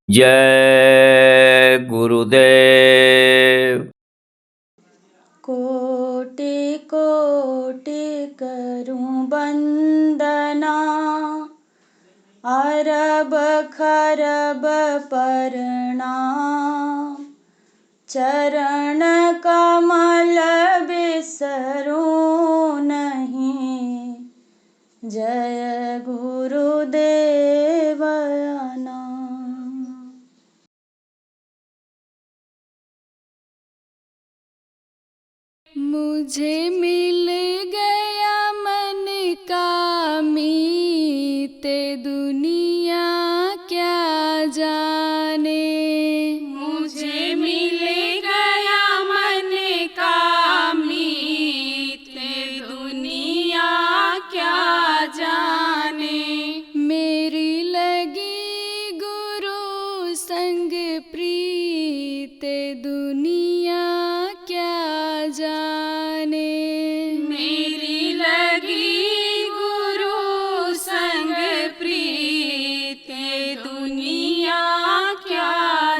जय गुरुदेव। कोटि कोटि करूं वंदना, अरब खरब प्रणाम। चरण कमल बिसरूं नहीं, जय गुरुदेव नाम। मुझे मिल गया मन का मीत, दुनिया क्या जाने। मुझे मिल गया मन का मीत, दुनिया क्या जाने। मेरी लगी गुरु संग प्रीत, दुनिया क्या जाने। मेरी लगी गुरु संग प्रीत, दुनिया क्या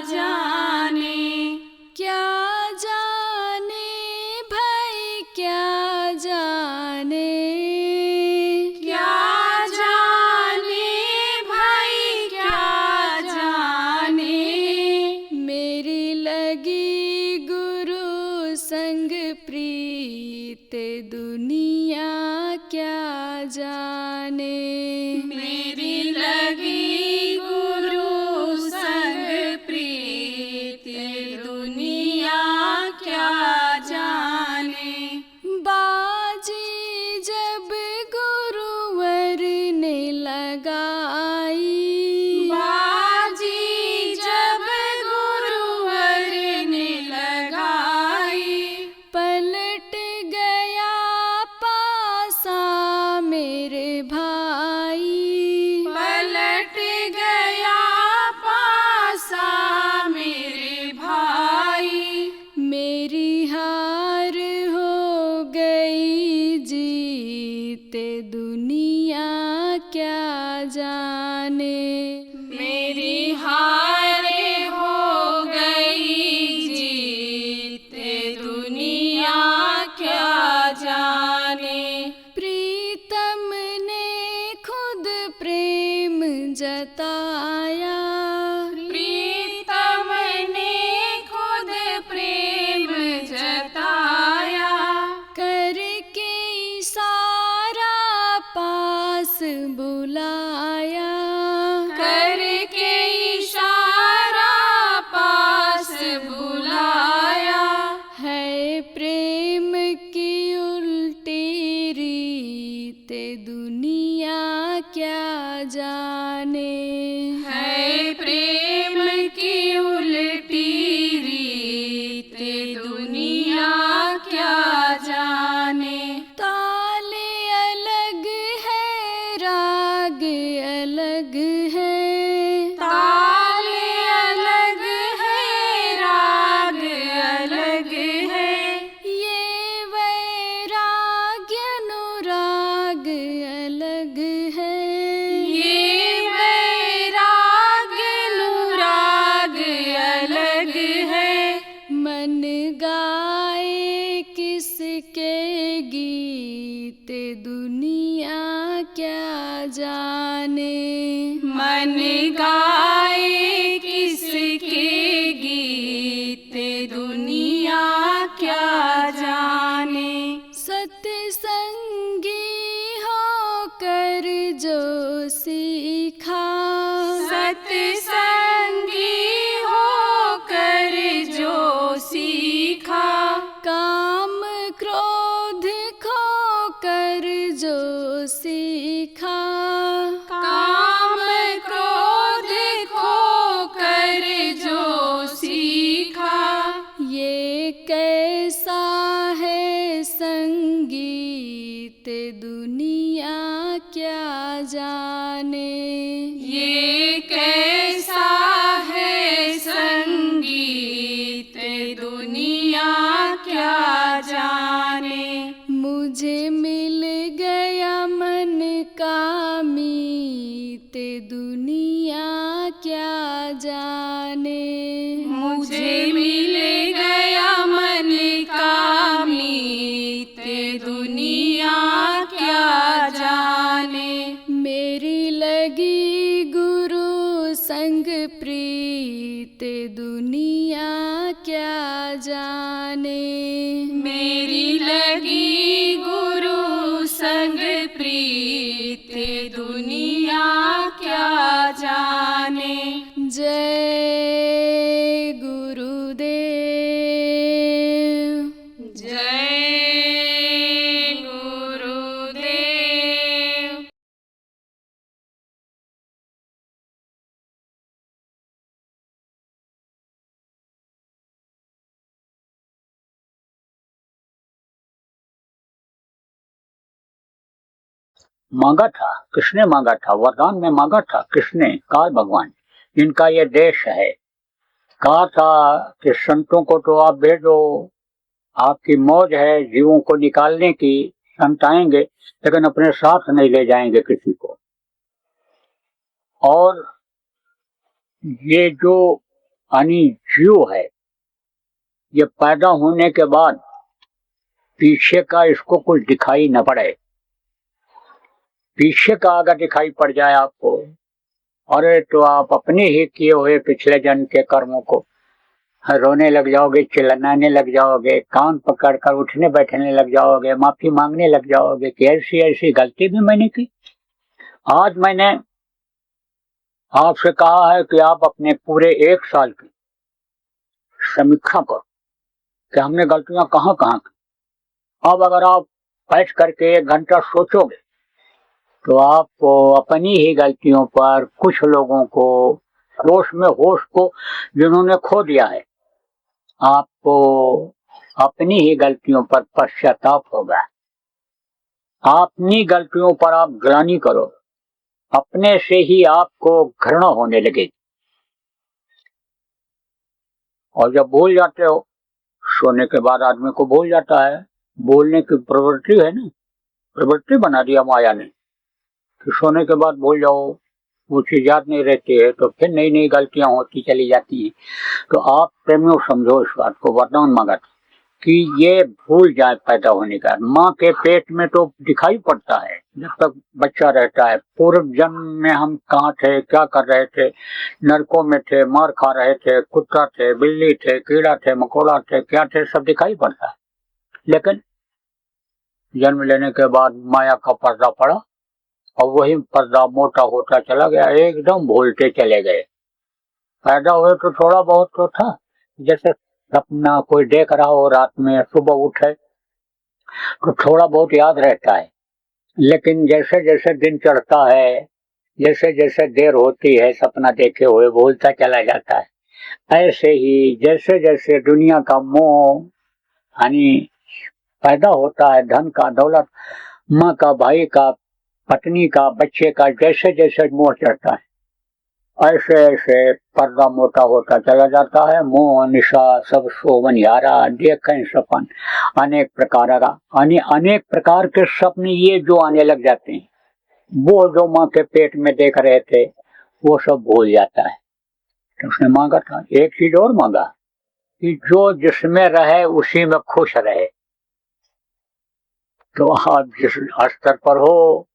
जाने। क्या जाने भाई क्या जाने, क्या जाने भाई क्या जाने। मेरी लगी गुरु संग प्रीत, दुनिया क्या जाने। मेरी लगी गुरु संग प्रीत, दुनिया क्या जाने। बाजी जब गुरुवर ने लगाई, बाजी जब गुरुवर ने लगाई। पलट गया पासा मेरे भाई, पलट गया पासा मेरे भाई। मेरी हार हो गई जीत, दुनिया क्या जाने। मेरी हार हो गई जीत, दुनिया क्या जाने। प्रीतम ने खुद प्रेम जताया, प्रीतम ने खुद प्रेम जताया। करके इशारा पास बुलाया, करके इशारा पास बुलाया। है प्रेम की उल्टी रीत, दुनिया क्या जाने। है प्रेम की उल्टी रीत, दुनिया क्या जाने। ताले अलग है राग अलग है, ताले अलग है राग अलग है। ये वैराग्य अनुराग अलग है, ये वैराग्य अनुराग अलग है। मन गाए किसके गीत, दुनिया क्या जाने। मन गाए किसके गीत, दुनिया क्या जाने। सत्संगी होकर जो सीखा, सत्संगी होकर जो सीखा। काम क्रोध खोकर जो सीखा, काम क्रोध खोकर जो सीखा। ये कैसा है संगीत, दुनिया क्या जाने। ये कैसा है संगीत, दुनिया क्या जाने। मुझे मिल गया मन प्रीत दुनिया क्या जाने। जय गुरुदेव। जय गुरुदेव। मांगा था, किसने मांगा था? वरदान में मांगा था किसने? काल भगवान, इनका ये देश है। कहा था कि संतों को तो आप भेजो, आपकी मौज है जीवों को निकालने की, संत आएंगे लेकिन अपने साथ नहीं ले जाएंगे किसी को। और ये जो अनी जीव है, ये पैदा होने के बाद पीछे का इसको कुछ दिखाई न पड़े, पीछे का अगर दिखाई पड़ जाए आपको, अरे तो आप अपने ही किए हुए पिछले जन्म के कर्मों को रोने लग जाओगे, चिल्लाने लग जाओगे, कान पकड़कर उठने बैठने लग जाओगे, माफी मांगने लग जाओगे कि ऐसी ऐसी गलती भी मैंने की। आज मैंने आपसे कहा है कि आप अपने पूरे 1 साल की समीक्षा करो कि हमने गलतियां कहाँ कहाँ की। अब अगर आप बैठ करके 1 घंटा सोचोगे तो आपको अपनी ही गलतियों पर, कुछ लोगों को होश को जिन्होंने खो दिया है, आपको अपनी ही गलतियों पर पश्चाताप होगा। अपनी गलतियों पर आप ग्लानि करो, अपने से ही आपको घृणा होने लगेगी। और जब भूल जाते हो, सोने के बाद आदमी को भूल जाता है, बोलने की प्रवृत्ति है ना, प्रवृत्ति बना दिया माया ने कि सोने के बाद भूल जाओ, वो चीज याद नहीं रहती है तो फिर नई नई गलतियां होती चली जाती हैं। तो आप प्रेमियों समझो इस बात को, वरदान मांगा था कि ये भूल जाए पैदा होने का। माँ के पेट में तो दिखाई पड़ता है जब तक बच्चा रहता है, पूर्व जन्म में हम कहाँ थे, क्या कर रहे थे, नरकों में थे, मार खा रहे थे, कुत्ता थे, बिल्ली थे, कीड़ा थे, मकोड़ा थे, क्या थे, सब दिखाई पड़ता है। लेकिन जन्म लेने के बाद माया का पर्दा पड़ा और वही पर्दा मोटा होता चला गया, एकदम भूलते चले गए। पैदा हुए तो थोड़ा बहुत तो था, जैसे सपना कोई देख रहा हो रात में, सुबह उठे तो थोड़ा बहुत याद रहता है, लेकिन जैसे जैसे दिन चढ़ता है, जैसे जैसे देर होती है, सपना देखे हुए भूलता चला जाता है। ऐसे ही जैसे जैसे दुनिया का मोह यानी पैदा होता है, धन का, दौलत, माँ का, भाई का, पत्नी का, बच्चे का, जैसे जैसे मोह चढ़ता है, ऐसे ऐसे पर्दा मोटा होता चला जाता है। मोह निशा सब सोवनियारा, देखें सपन अनेक प्रकार का, अनेक प्रकार के सपने ये जो आने लग जाते हैं, वो जो माँ के पेट में देख रहे थे वो सब भूल जाता है। तो उसने मांगा था, एक चीज और मांगा कि जो जिसमें रहे उसी में खुश रहे। तो आप जिस स्तर पर हो,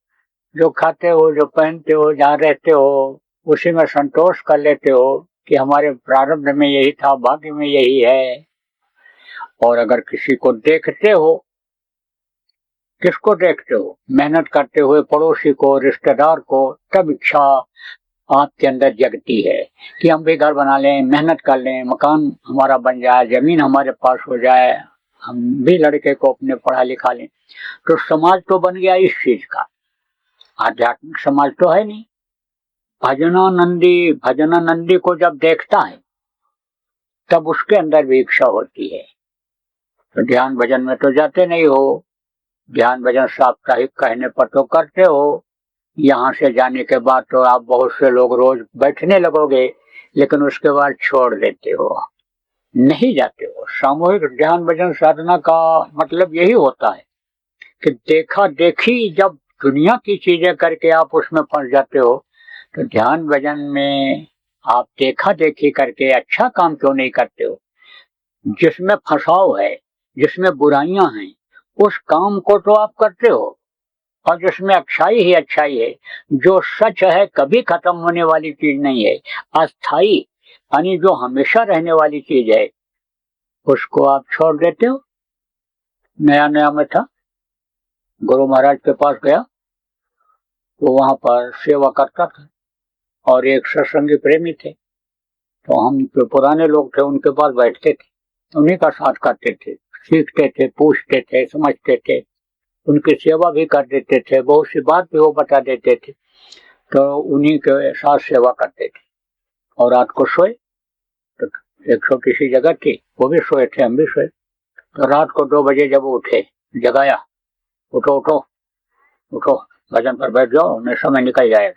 जो खाते हो, जो पहनते हो, जहाँ रहते हो, उसी में संतोष कर लेते हो कि हमारे प्रारब्ध में यही था, भाग्य में यही है। और अगर किसी को देखते हो, किसको देखते हो? मेहनत करते हुए पड़ोसी को, रिश्तेदार को, तब इच्छा आपके अंदर जगती है कि हम भी घर बना लें, मेहनत कर लें, मकान हमारा बन जाए, जमीन हमारे पास हो जाए, हम भी लड़के को अपने पढ़ा लिखा लें। तो समाज तो बन गया इस चीज का, आध्यात्मिक समाज तो है नहीं। भजनानंदी को जब देखता है तब उसके अंदर भी इच्छा होती है। तो ध्यान भजन में तो जाते नहीं हो, ध्यान भजन साप्ताहिक कहने पर तो करते हो, यहाँ से जाने के बाद तो आप बहुत से लोग रोज बैठने लगोगे, लेकिन उसके बाद छोड़ देते हो, नहीं जाते हो। सामूहिक ध्यान भजन साधना का मतलब यही होता है कि देखा देखी जब दुनिया की चीजें करके आप उसमें फंस जाते हो, तो ध्यान भजन में आप देखा देखी करके अच्छा काम क्यों नहीं करते हो? जिसमें फंसाव है, जिसमें बुराइयां हैं, उस काम को तो आप करते हो। और जिसमें अच्छाई ही अच्छाई है, जो सच है, कभी खत्म होने वाली चीज नहीं है, अस्थाई यानी जो हमेशा रहने वाली चीज है, उसको आप छोड़ देते हो। नया नया में था, गुरु महाराज के पास गया, तो वहां पर सेवा करता था। और एक सत्संगी प्रेमी थे, तो हम जो पुराने लोग थे उनके पास बैठते थे, उन्हीं का साथ करते थे, सीखते थे, पूछते थे, समझते थे, उनकी सेवा भी कर देते थे, बहुत सी बात भी वो बता देते थे, तो उन्हीं के साथ सेवा करते थे। और रात को सोए तो एक छोटी सी जगह थी, वो भी सोए थे, हम भी सोए। तो रात को 2 बजे जब उठे, जगाया, उठो उठो उठो, भजन पर बैठ जाओ, मैं समय निकल जाएगा।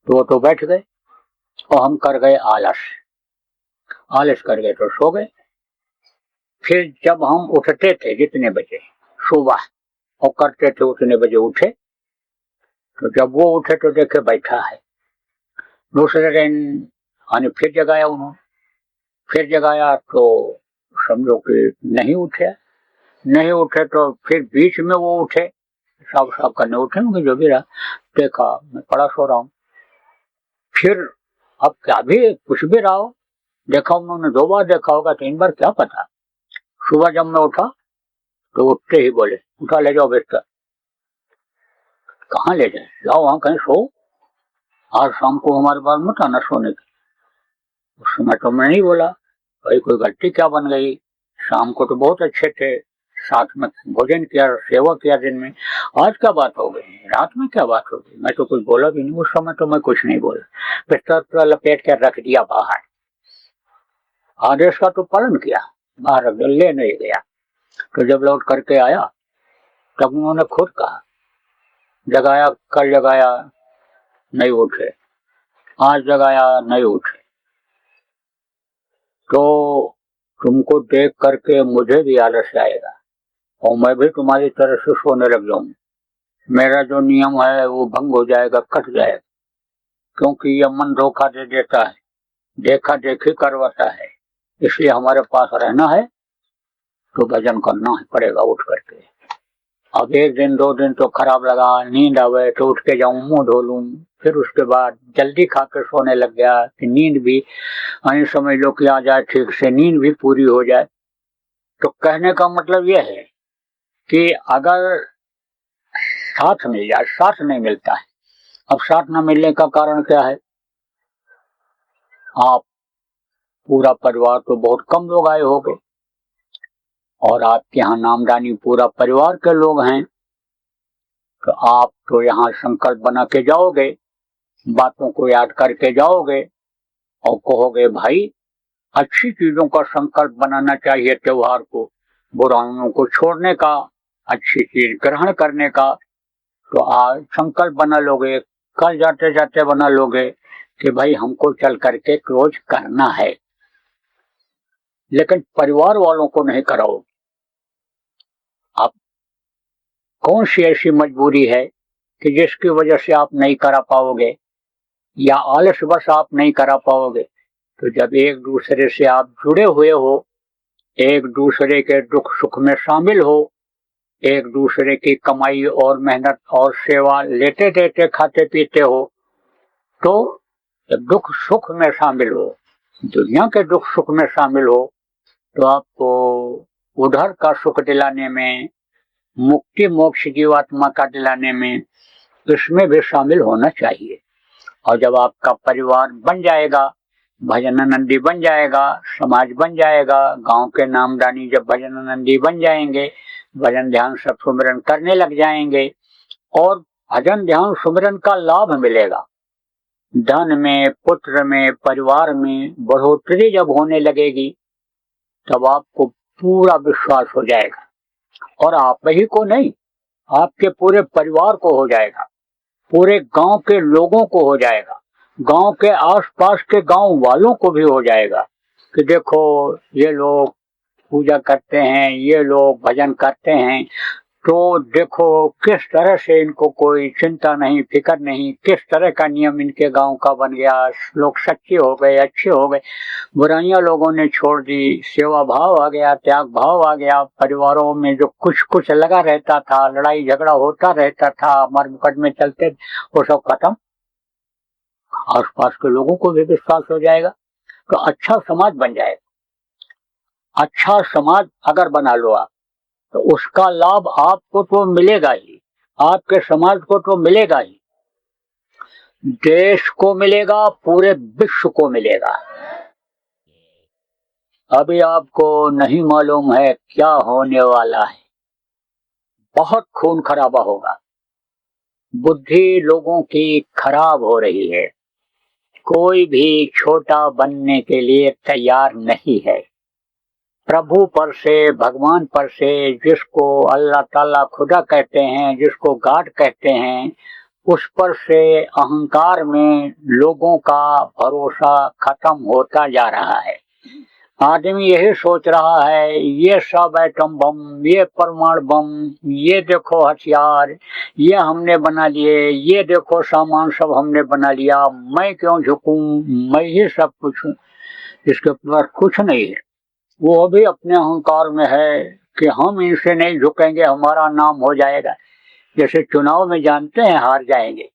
तो बैठ गए और हम कर गए आलस, आलस कर गए तो सो गए। फिर जब हम उठते थे जितने बजे सुबह और करते थे उतने बजे उठे, तो जब वो उठे तो देखे बैठा है। दूसरे दिन फिर जगाया उन्होंने, फिर जगाया तो समझो कि नहीं उठे, नहीं उठे तो फिर बीच में वो उठे, साफ साफ करने उठे होंगे जो भी रहा, देखा मैं पड़ा सो रहा हूं। फिर अब क्या भी कुछ भी रहा हो, देखा उन्होंने 2 बार देखा होगा, 3 बार क्या पता। सुबह जब मैं उठा तो उठते ही बोले उठा ले जाओ बिस्तर। कहाँ ले जाए, जाओ वहां कहीं सो, आज शाम को हमारे पास मत आना सोने की। उस समय तो मैं नहीं बोला, भाई कोई गलती क्या बन गई, शाम को तो बहुत अच्छे थे, साथ में भोजन किया, सेवा किया दिन में, आज क्या बात हो गई, रात में क्या बात हो गई। मैं तो कुछ बोला भी नहीं, उस समय तो मैं कुछ नहीं बोला, बिस्तर पूरा लपेट कर रख दिया बाहर, आदेश का तो पालन किया, बाहर रख दिया, ले नहीं गया। तो जब लौट करके आया तब उन्होंने खुद कहा, जगाया, कल जगाया नहीं उठे, आज जगाया नहीं उठे, तो तुमको देख करके मुझे भी आलस आएगा और मैं भी तुम्हारी तरह से सोने लग जाऊंगा, मेरा जो नियम है वो भंग हो जाएगा, कट जाएगा, क्योंकि ये मन धोखा दे देता है, देखा देखी करवाता है। इसलिए हमारे पास रहना है तो भजन करना पड़ेगा उठ करके। अब 1 दिन 2 दिन तो खराब लगा, नींद आवे तो उठ के जाऊं, मुंह धो लूं, फिर उसके बाद जल्दी खा कर सोने लग गया कि नींद भी समझ लो कि आ जाए, ठीक से नींद भी पूरी हो जाए। तो कहने का मतलब यह है कि अगर साथ मिल जाए, साथ नहीं मिलता है। अब साथ न मिलने का कारण क्या है, आप पूरा परिवार तो बहुत कम लोग आए होंगे और आपके यहाँ नामदानी पूरा परिवार के लोग हैं, तो आप तो यहाँ संकल्प बना के जाओगे, बातों को याद करके जाओगे और कहोगे भाई अच्छी चीजों का संकल्प बनाना चाहिए, त्योहार को, बुराइयों को छोड़ने का, अच्छी चीज ग्रहण करने का। तो आज संकल्प बना लोगे, कल जाते जाते बना लोगे कि भाई हमको चल करके रोज करना है, लेकिन परिवार वालों को नहीं कराओ। आप कौन सी ऐसी मजबूरी है कि जिसकी वजह से आप नहीं करा पाओगे या आलसवश आप नहीं करा पाओगे। तो जब एक दूसरे से आप जुड़े हुए हो, एक दूसरे के दुख सुख में शामिल हो, एक दूसरे की कमाई और मेहनत और सेवा लेते देते खाते पीते हो, तो दुख सुख में शामिल हो, दुनिया के दुख सुख में शामिल हो, तो आपको उधर का सुख दिलाने में, मुक्ति मोक्ष जीवात्मा का दिलाने में, इसमें भी शामिल होना चाहिए। और जब आपका परिवार बन जाएगा, भजनानंदी बन जाएगा, समाज बन जाएगा, गांव के नामदानी जब भजनानंदी बन जाएंगे, भजन ध्यान सब सुमिरन करने लग जाएंगे और भजन ध्यान सुमिरन का लाभ मिलेगा, धन में, पुत्र में, परिवार में बढ़ोतरी जब होने लगेगी, तब आपको पूरा विश्वास हो जाएगा और आप ही को नहीं, आपके पूरे परिवार को हो जाएगा, पूरे गांव के लोगों को हो जाएगा, गांव के आसपास के गांव वालों को भी हो जाएगा कि देखो ये लोग पूजा करते हैं, ये लोग भजन करते हैं, तो देखो किस तरह से इनको कोई चिंता नहीं, फिक्र नहीं, किस तरह का नियम इनके गांव का बन गया, लोग सच्चे हो गए, अच्छे हो गए, बुराइयां लोगों ने छोड़ दी, सेवा भाव आ गया, त्याग भाव आ गया, परिवारों में जो कुछ कुछ लगा रहता था, लड़ाई झगड़ा होता रहता था, मर मुकदमे चलते, वो सब खत्म, आसपास के लोगों को भी विश्वास हो जाएगा, तो अच्छा समाज बन जाएगा। अच्छा समाज अगर बना लो आप, तो उसका लाभ आपको तो मिलेगा ही, आपके समाज को तो मिलेगा ही, देश को मिलेगा, पूरे विश्व को मिलेगा। अभी आपको नहीं मालूम है क्या होने वाला है। बहुत खून खराबा होगा, बुद्धि लोगों की खराब हो रही है, कोई भी छोटा बनने के लिए तैयार नहीं है। प्रभु पर से, भगवान पर से, जिसको अल्लाह ताला खुदा कहते हैं, जिसको गॉड कहते हैं, उस पर से अहंकार में लोगों का भरोसा खत्म होता जा रहा है। आदमी यही सोच रहा है, ये सब एटम बम, ये परमाणु बम, ये देखो हथियार, ये हमने बना लिए, ये देखो सामान सब हमने बना लिया, मैं क्यों झुकूं, मैं ही सब कुछ हूं। इसके पास कुछ नहीं है। वो अभी अपने अहंकार में है कि हम इनसे नहीं झुकेंगे, हमारा नाम हो जाएगा। जैसे चुनाव में जानते हैं हार जाएंगे,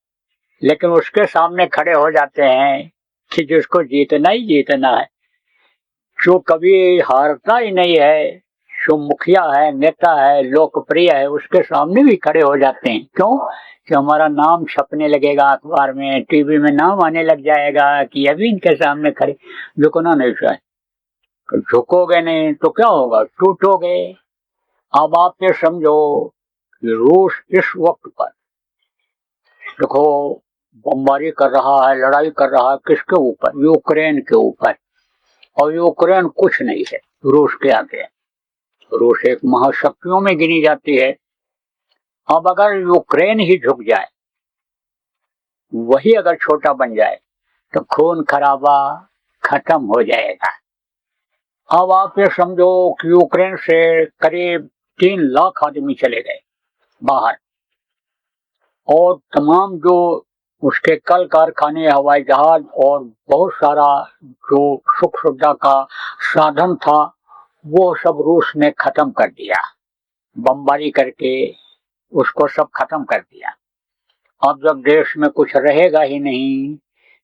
लेकिन उसके सामने खड़े हो जाते हैं कि जिसको जीतना ही जीतना है। जो कभी हारता ही नहीं है, जो मुखिया है, नेता है, लोकप्रिय है, उसके सामने भी खड़े हो जाते हैं। क्यों? कि हमारा नाम छपने लगेगा अखबार में, टीवी में नाम आने लग जाएगा कि अभी इनके सामने खड़े। झुकना नहीं चाहिए। झुकोगे नहीं तो क्या होगा? टूटोगे। अब आप ये समझो कि रूस इस वक्त पर देखो बमबारी कर रहा है, लड़ाई कर रहा है, किसके ऊपर? यूक्रेन के ऊपर। और यूक्रेन कुछ नहीं है रूस के आगे। रूस एक महाशक्तियों में गिनी जाती है। अब अगर यूक्रेन ही झुक जाए, वही अगर छोटा बन जाए, तो खून खराबा खत्म हो जाएगा। अब आप ये समझो कि यूक्रेन से करीब 3 लाख आदमी चले गए बाहर, और तमाम जो उसके कल कारखाने, हवाई जहाज और बहुत सारा जो सुख सुविधा का साधन था, वो सब रूस ने खत्म कर दिया। बमबारी करके उसको सब खत्म कर दिया। अब जब देश में कुछ रहेगा ही नहीं,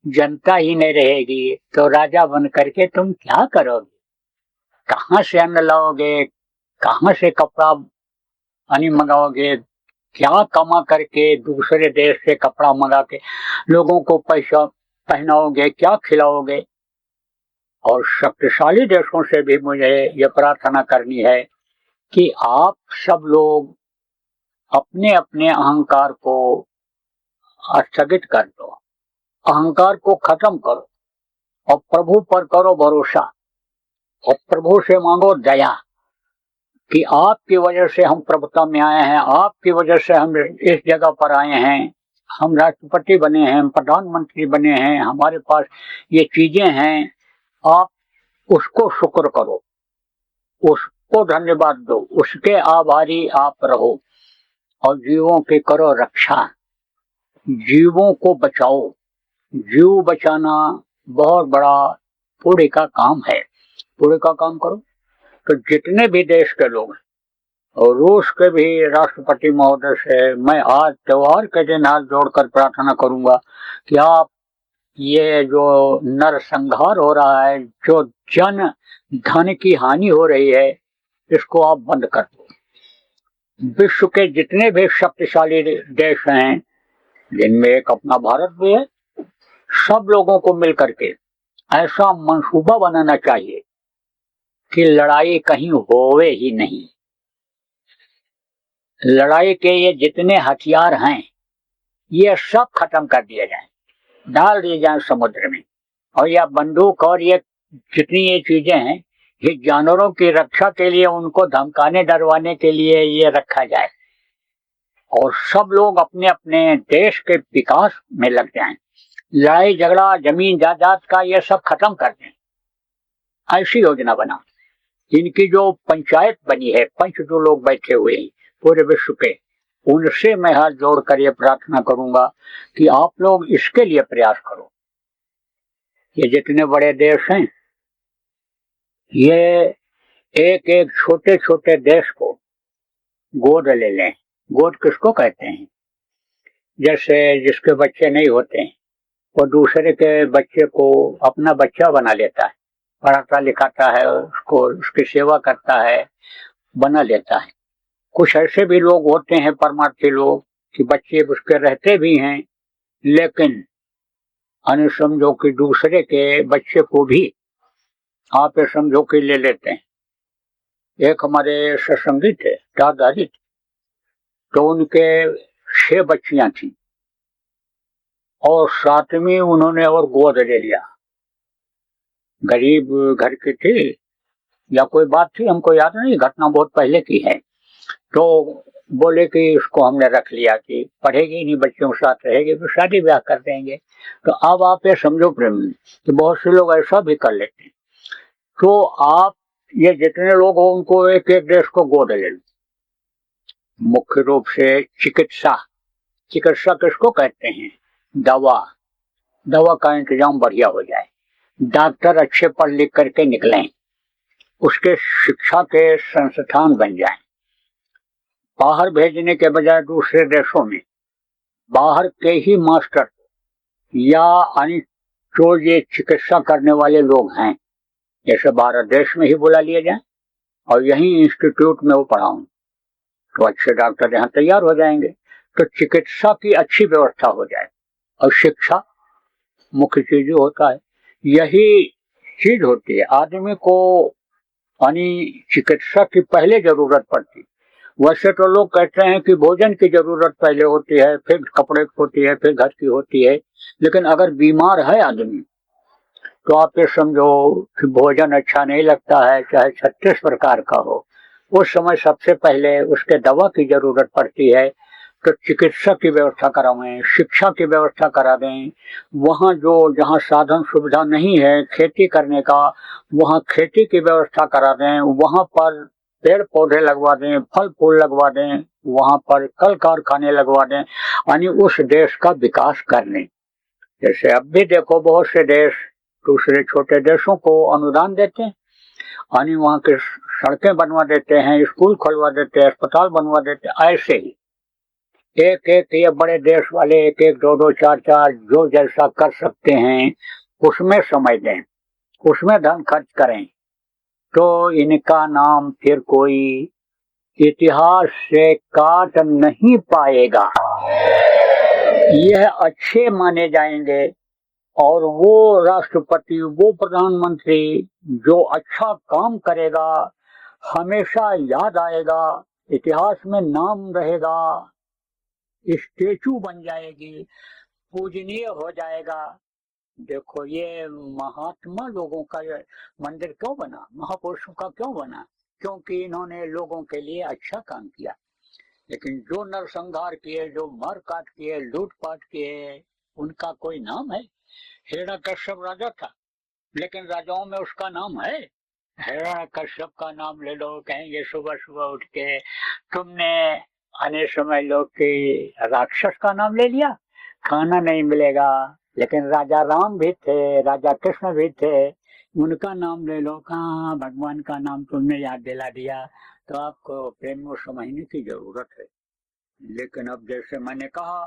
जनता ही नहीं रहेगी, तो राजा बन करके तुम क्या करोगे? कहाँ से अन्न लाओगे? कहाँ से कपड़ा यानी मंगाओगे? क्या कमा करके दूसरे देश से कपड़ा मंगा के लोगों को पैसा पहनाओगे? क्या खिलाओगे? और शक्तिशाली देशों से भी मुझे ये प्रार्थना करनी है कि आप सब लोग अपने अपने अहंकार को स्थगित कर दो, अहंकार को खत्म करो और प्रभु पर करो भरोसा, और प्रभु से मांगो दया कि आपकी वजह से हम प्रभुता में आए हैं, आपकी वजह से हम इस जगह पर आए हैं, हम राष्ट्रपति बने हैं, हम प्रधानमंत्री बने हैं, हमारे पास ये चीजें हैं। आप उसको शुक्र करो, उसको धन्यवाद दो, उसके आभारी आप रहो, और जीवों की करो रक्षा, जीवों को बचाओ। जीव बचाना बहुत बड़ा पुण्य का काम है। पुण्य का काम करो। तो जितने भी देश के लोग हैं, और रूस के भी राष्ट्रपति महोदय से मैं आज त्योहार के दिन हाथ जोड़कर प्रार्थना करूंगा कि आप ये जो नरसंहार हो रहा है, जो जन धन की हानि हो रही है, इसको आप बंद कर दो। विश्व के जितने भी शक्तिशाली देश हैं, जिनमें एक अपना भारत भी है, सब लोगों को मिलकर के ऐसा मंसूबा बनाना चाहिए कि लड़ाई कहीं होवे ही नहीं। लड़ाई के ये जितने हथियार हैं, ये सब खत्म कर दिए जाएं, डाल दिए जाएं समुद्र में। और यह बंदूक और ये जितनी ये चीजें हैं, ये जानवरों की रक्षा के लिए, उनको धमकाने डरवाने के लिए ये रखा जाए, और सब लोग अपने अपने देश के विकास में लग जाएं। लड़ाई झगड़ा, जमीन जायदाद का ये सब खत्म कर दें। ऐसी योजना बनाओ। इनकी जो पंचायत बनी है, पंच जो लोग बैठे हुए हैं पूरे विश्व के, उनसे मैं हाथ जोड़कर ये प्रार्थना करूंगा कि आप लोग इसके लिए प्रयास करो। ये जितने बड़े देश हैं, ये एक एक छोटे छोटे देश को गोद ले लें। गोद किसको कहते हैं? जैसे जिसके बच्चे नहीं होते हैं, वो दूसरे के बच्चे को अपना बच्चा बना लेता है, पढ़ाता लिखाता है उसको, उसकी सेवा करता है, बना लेता है। कुछ ऐसे भी लोग होते हैं परमार्थी लोग कि बच्चे उसके रहते भी हैं, लेकिन यानी समझो कि दूसरे के बच्चे को भी आप ये समझो कि ले लेते हैं। एक हमारे सत्संगी थे, दादाजी थे, तो उनके 6 बच्चियां थी और 7वीं उन्होंने और गोद ले लिया। गरीब घर की थी या कोई बात थी, हमको याद नहीं, घटना बहुत पहले की है। तो बोले कि इसको हमने रख लिया कि पढ़ेगी नहीं, बच्चों के साथ रहेगी, तो शादी ब्याह कर देंगे। तो अब आप ये समझो प्रेम कि बहुत से लोग ऐसा भी कर लेते हैं। तो आप ये जितने लोग हो उनको एक एक देश को गोद ले लो। मुख्य रूप से चिकित्सा, चिकित्सा किसको कहते हैं? दवा, दवा का इंतजाम बढ़िया हो जाए, डॉक्टर अच्छे पढ़ लिख करके निकलें, उसके शिक्षा के संस्थान बन जाएं, बाहर भेजने के बजाय दूसरे देशों में बाहर के ही मास्टर या जो ये चिकित्सा करने वाले लोग हैं, जैसे भारत देश में ही बुला लिए जाए और यही इंस्टीट्यूट में वो पढ़ाऊं, तो अच्छे डॉक्टर यहाँ तैयार हो जाएंगे। तो चिकित्सा की अच्छी व्यवस्था हो जाए और शिक्षा मुख्य चीज होता है, यही चीज होती है। आदमी को यानी चिकित्सा की पहले जरूरत पड़ती। वैसे तो लोग कहते हैं कि भोजन की जरूरत पहले होती है, फिर कपड़े की होती है, फिर घर की होती है, लेकिन अगर बीमार है आदमी तो आप ये समझो कि भोजन अच्छा नहीं लगता है, चाहे 36 प्रकार का हो, उस समय सबसे पहले उसके दवा की जरूरत पड़ती है। तो चिकित्सा की व्यवस्था करावें, शिक्षा की व्यवस्था करा दें, वहाँ जो जहाँ साधन सुविधा नहीं है खेती करने का, वहाँ खेती की व्यवस्था करा दें, वहाँ पर पेड़ पौधे लगवा दें, फल फूल लगवा दें, वहाँ पर कल कारखाने लगवा दें, यानी उस देश का विकास करने। जैसे अब भी देखो बहुत से देश दूसरे छोटे देशों को अनुदान देते हैं, यानी वहाँ के सड़कें बनवा देते हैं, स्कूल खुलवा देते हैं, अस्पताल बनवा देते हैं। ऐसे ही एक एक ये बड़े देश वाले एक एक दो दो चार चार जो जैसा कर सकते हैं उसमें समय दें, उसमें धन खर्च करें, तो इनका नाम फिर कोई इतिहास से काट नहीं पाएगा। यह अच्छे माने जाएंगे और वो राष्ट्रपति, वो प्रधानमंत्री जो अच्छा काम करेगा हमेशा याद आएगा, इतिहास में नाम रहेगा, स्टेचू बन जाएगी, पूजनीय हो जाएगा। देखो ये महात्मा लोगों का मंदिर क्यों बना, महापुरुषों का क्यों बना? क्योंकि इन्होंने लोगों के लिए अच्छा काम किया। लेकिन जो नरसंहार किए, जो मार काट किए, लूटपाट किए, उनका कोई नाम है? हिरण्यकश्यप राजा था, लेकिन राजाओं में उसका नाम है? हिरण्यकश्यप का नाम ले लो, कहेंगे सुबह सुबह उठ के तुमने आने समय लो कि राक्षस का नाम ले लिया, खाना नहीं मिलेगा। लेकिन राजा राम भी थे, राजा कृष्ण भी थे, उनका नाम ले लो, कहाँ भगवान का नाम तुमने याद दिला दिया। तो आपको प्रेम को समझने की जरूरत है। लेकिन अब जैसे मैंने कहा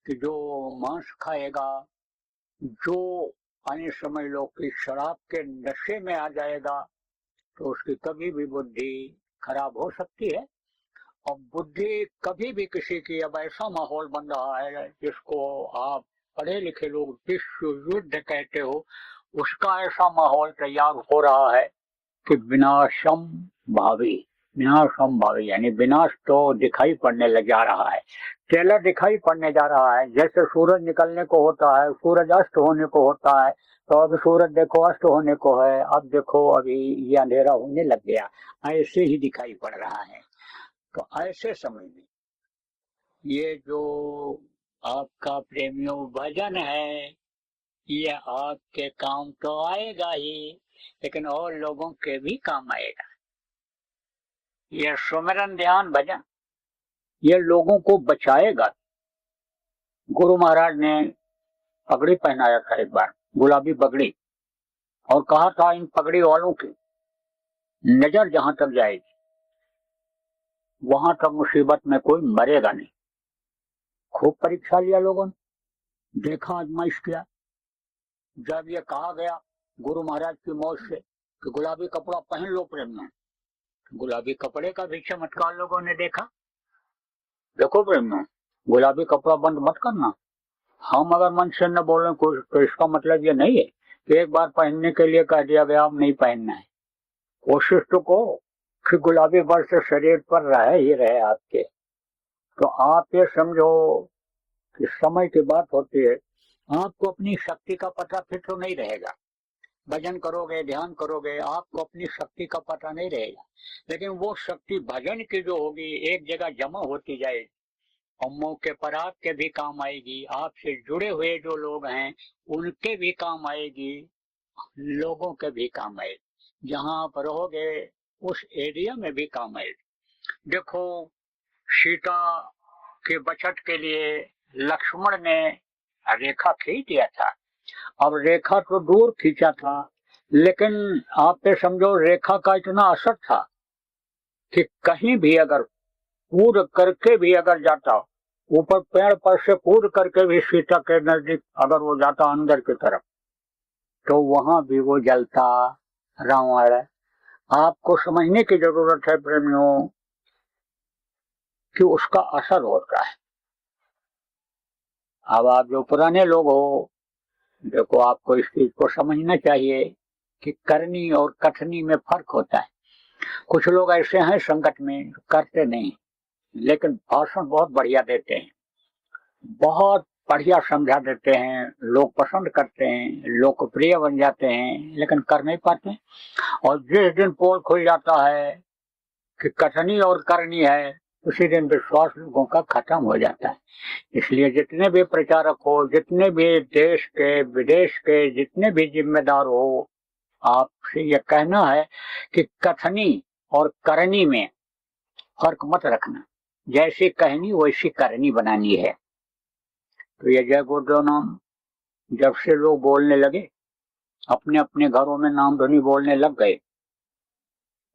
कि जो मांस खाएगा, जो आने समझ लो कि शराब के नशे में आ जाएगा, तो उसकी कभी भी बुद्धि खराब हो सकती है। और बुद्धि कभी भी किसी की, अब ऐसा माहौल बन रहा है जिसको आप पढ़े लिखे लोग विश्व युद्ध कहते हो, उसका ऐसा माहौल तैयार हो रहा है कि विनाशम भावी, विनाशम भावी यानी विनाश तो दिखाई पड़ने लग जा रहा है, ट्रेलर दिखाई पड़ने जा रहा है। जैसे सूरज निकलने को होता है, सूरज अस्त होने को होता है, तो अब सूरज देखो अस्त होने को है, अब देखो अभी ये अंधेरा होने लग गया, ऐसे ही दिखाई पड़ रहा है। तो ऐसे समय में ये जो आपका प्रेमियों भजन है, ये आपके काम तो आएगा ही, लेकिन और लोगों के भी काम आएगा। ये सुमिरन ध्यान भजन ये लोगों को बचाएगा। गुरु महाराज ने पगड़ी पहनाया था एक बार, गुलाबी पगड़ी, और कहा था इन पगड़ी वालों की नजर जहां तक जाएगी वहां तक मुसीबत में कोई मरेगा नहीं। खूब परीक्षा लिया लोगों ने, देखा, आजमाइश किया। जब ये कहा गया गुरु महाराज की मौत से कि गुलाबी कपड़ा पहन लो प्रेम में, गुलाबी कपड़े का भी चमत्कार लोगों ने देखा। देखो प्रेम में गुलाबी कपड़ा बंद मत करना, हम अगर मन से न बोले कुछ तो इसका मतलब ये नहीं है कि एक बार पहनने के लिए कह दिया गया अब नहीं पहनना है। कोशिश तो करो कि गुलाबी वर्ष शरीर पर रहे ही रहे आपके। तो आप ये समझो कि समय की बात होती है, आपको अपनी शक्ति का पता फिर तो नहीं रहेगा। भजन करोगे, ध्यान करोगे, आपको अपनी शक्ति का पता नहीं रहेगा, लेकिन वो शक्ति भजन की जो होगी एक जगह जमा होती जाएगी और मौके पर आपके भी काम आएगी, आपसे जुड़े हुए जो लोग हैं उनके भी काम आएगी, लोगों के भी काम आएगी, जहां आप रहोगे उस एरिया में भी काम आएगी। देखो, सीता के बचत के लिए लक्ष्मण ने रेखा खींच दिया था। अब रेखा तो दूर खींचा था, लेकिन आप ये समझो रेखा का इतना असर था कि कहीं भी अगर कूद करके भी अगर जाता, ऊपर पेड़ पर से कूद करके भी सीता के नजदीक अगर वो जाता अंदर की तरफ, तो वहां भी वो जलता रावण। आपको समझने की जरूरत है प्रेमियों कि उसका असर होता है। अब आप जो पुराने लोग हो, देखो आपको इस चीज को समझना चाहिए कि करनी और कथनी में फर्क होता है। कुछ लोग ऐसे हैं संकट में करते नहीं, लेकिन भाषण बहुत बढ़िया देते हैं, बहुत बढ़िया समझा देते हैं, लोग पसंद करते हैं, लोकप्रिय बन जाते हैं, लेकिन कर नहीं पाते। और जिस दिन पोल खुल जाता है कि कथनी और करनी है, उसी दिन विश्वास लोगों का खत्म हो जाता है। इसलिए जितने भी प्रचारक हो, जितने भी देश के विदेश के जितने भी जिम्मेदार हो, आपसे यह कहना है कि कथनी और करनी में फर्क मत रखना। जैसी कहनी वैसी करनी बनानी है। तो ये जय गुरुदेव नाम जब से लोग बोलने लगे, अपने अपने घरों में नाम ध्वनि बोलने लग गए,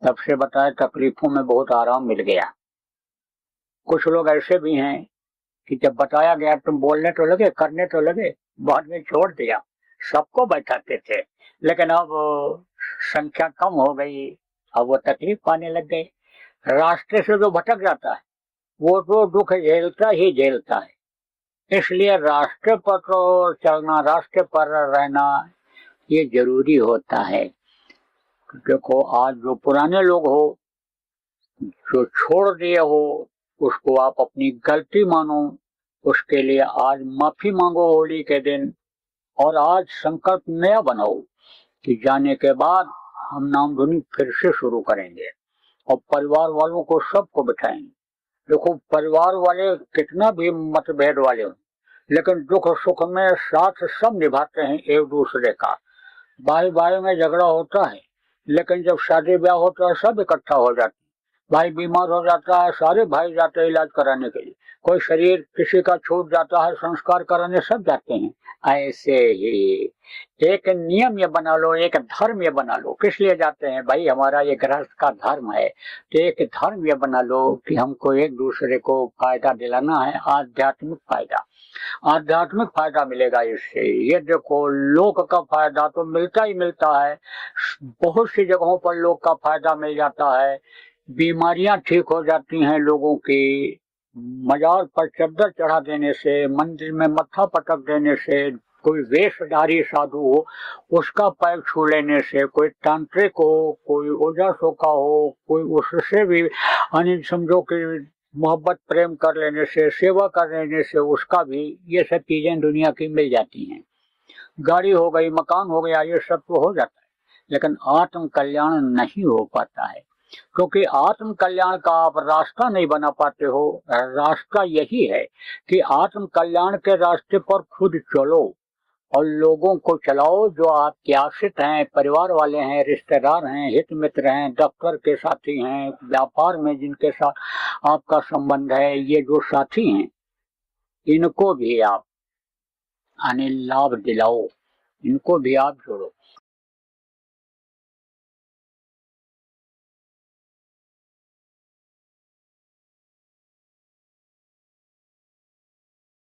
तब से बताए तकलीफों में बहुत आराम मिल गया। कुछ लोग ऐसे भी हैं कि जब बताया गया तुम बोलने तो लगे, करने तो लगे, बाद में छोड़ दिया। सबको बैठाते थे, लेकिन अब संख्या कम हो गई, अब वो तकलीफ पाने लग गए। रास्ते से जो भटक जाता है वो तो दुख झेलता ही झेलता है। इसलिए रास्ते पर तो चलना, रास्ते पर रहना ये जरूरी होता है। देखो, आज जो पुराने लोग हो, जो छोड़ दिए हो, उसको आप अपनी गलती मानो, उसके लिए आज माफी मांगो होली के दिन, और आज संकल्प नया बनाओ कि जाने के बाद हम नाम ध्वनि फिर से शुरू करेंगे और परिवार वालों को सबको बिठाएंगे। देखो, परिवार वाले कितना भी मतभेद वाले हो, लेकिन दुख सुख में साथ सब निभाते हैं एक दूसरे का। भाई भाई में झगड़ा होता है, लेकिन जब शादी ब्याह होता है सब इकट्ठा हो जाते हैं। भाई बीमार हो जाता है, सारे भाई जाते हैं इलाज कराने के लिए। कोई शरीर किसी का छूट जाता है, संस्कार कराने सब जाते हैं। ऐसे ही एक नियम ये बना लो, एक धर्म ये बना लो। किस लिए जाते हैं भाई? हमारा ये गृहस्थ का धर्म है, तो एक धर्म ये बना लो कि हमको एक दूसरे को फायदा दिलाना है, आध्यात्मिक फायदा। आध्यात्मिक फायदा मिलेगा इससे। ये देखो, लोक का फायदा तो मिलता ही मिलता है, बहुत सी जगहों पर लोक का फायदा मिल जाता है। बीमारियां ठीक हो जाती हैं लोगों की, मजार पर चद्दर चढ़ा देने से, मंदिर में मत्था पटक देने से, कोई वेशधारी साधु हो उसका पैर छू लेने से, कोई तांत्रिक हो, कोई ओझा सोखा हो, कोई उससे भी अनिल समझो कि मोहब्बत प्रेम कर लेने से, सेवा कर लेने से, उसका भी ये सब चीजें दुनिया की मिल जाती हैं। गाड़ी हो गई, मकान हो गया, ये सब तो हो जाता है, लेकिन आत्म कल्याण नहीं हो पाता है, क्योंकि आत्म कल्याण का आप रास्ता नहीं बना पाते हो। रास्ता यही है कि आत्म कल्याण के रास्ते पर खुद चलो और लोगों को चलाओ जो आपके आश्रित हैं, परिवार वाले हैं, रिश्तेदार हैं, हित मित्र हैं, दफ्तर के साथी हैं, व्यापार में जिनके साथ आपका संबंध है, ये जो साथी हैं इनको भी आप लाभ दिलाओ, इनको भी आप जोड़ो।